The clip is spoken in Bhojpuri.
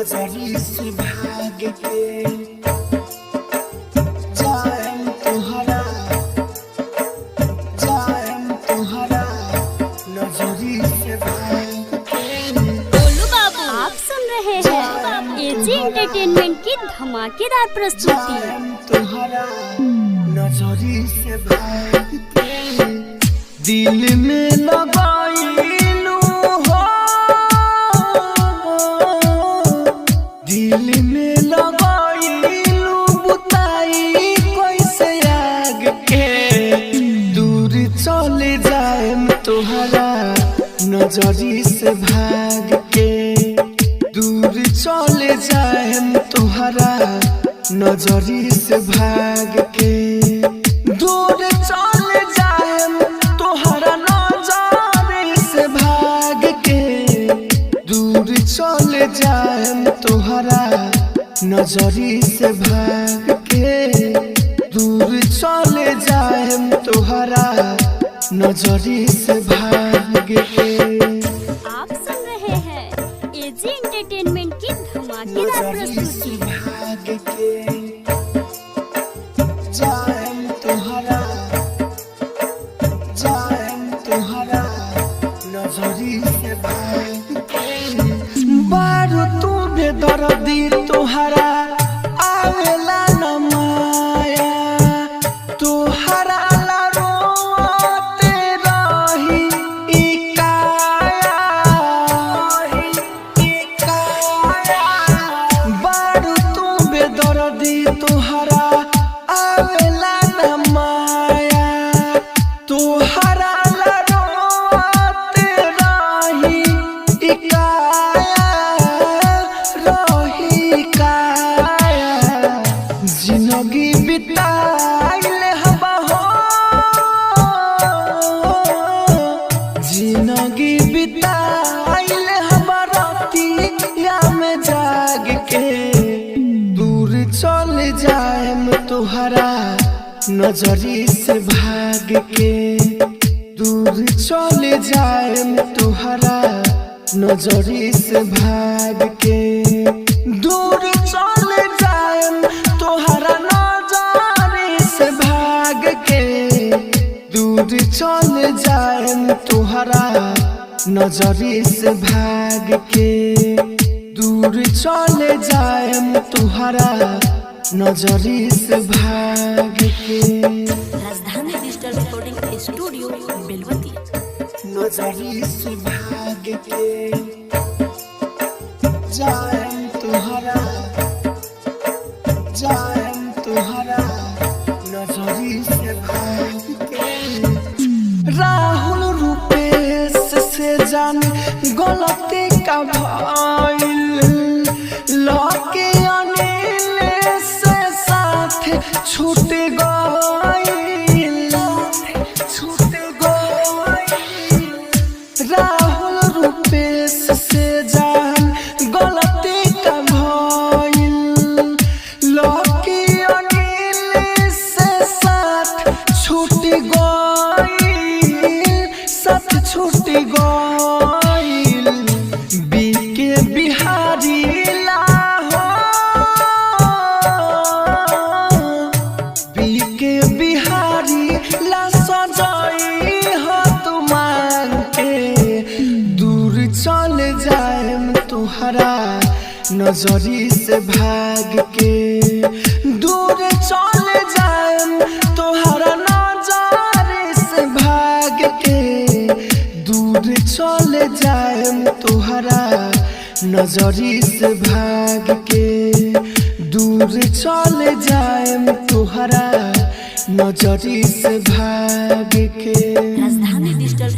नजरी से भाग के जाएम तुहरा नजरी से भाग के। गोलू बाबू आप सुन रहे हैं एजी एंटरटेनमेंट की धमाकेदार प्रस्तुति। जाएम तुहरा नजरी से भाग के दिल में लगाईलू हो, दिल में लगाईलू बुताई कैसे आग के दूर चले जाएम तुहरा नजरी से भाग के, दूर चले जाएम तुहरा नजरी से भाग के, दूर चले जाएम तुहरा नजरी से भाग के, दूर चले जाएम तुहरा नजरी से भाग के, दूर चले जाएम तुहरा नजरी से भाग के। आप सुन रहे हैं एजी एंटरटेनमेंट की धमाकेदार प्रस्तुति। भाग के जाएम तुहरा नजरी से भाग के। बारू तू बेदर्दी तुहरा आवेला न माया, तुहरा ला रोते रही ई काया, बारू तू बेदर्दी तुहरा आवेला न माया, तुहरा ला रोते रही ई काया, रही काया, जिंदगी बिताइले हवा हो, जिंदगी बिताइले हवा रातिया में जाग के, दूर चले जाएम तुहरा नजरी से भाग के, दूर चले जाएम तुहरा नजरी से भाग के, दूर चले जाएम तुहरा नजरी से भाग के, दूर चले जाएम तुहरा नजरी से भाग के, दूर चले जाएम तुहरा नजरी से भाग के। राजधानी डिजिटल रिकॉर्डिंग स्टूडियो बेलवती। नजरी से भाग के जाएम तुहरा नजरी से भाग के। राहुल रूपेश से जान गलती का भइल, लके अनिल से साथ छूट गइल, राहुल रूपेश से जान गलती का भइल, लके अनिल से साथ छूट गइल, साथ छूट गइल, बीके बिहारी ला हो, बीके बिहारी ला सजाई हो तू मांग के, दूर चले जाएम तुहरा नजरी से भाग के, दूर चले जाएम तुहरा नजरी से भाग के, दूर चले जाएम तुहरा नजरी से भाग के, दूर चले जाएम तुहरा नजरी से भाग के। राजधानी डिजिटल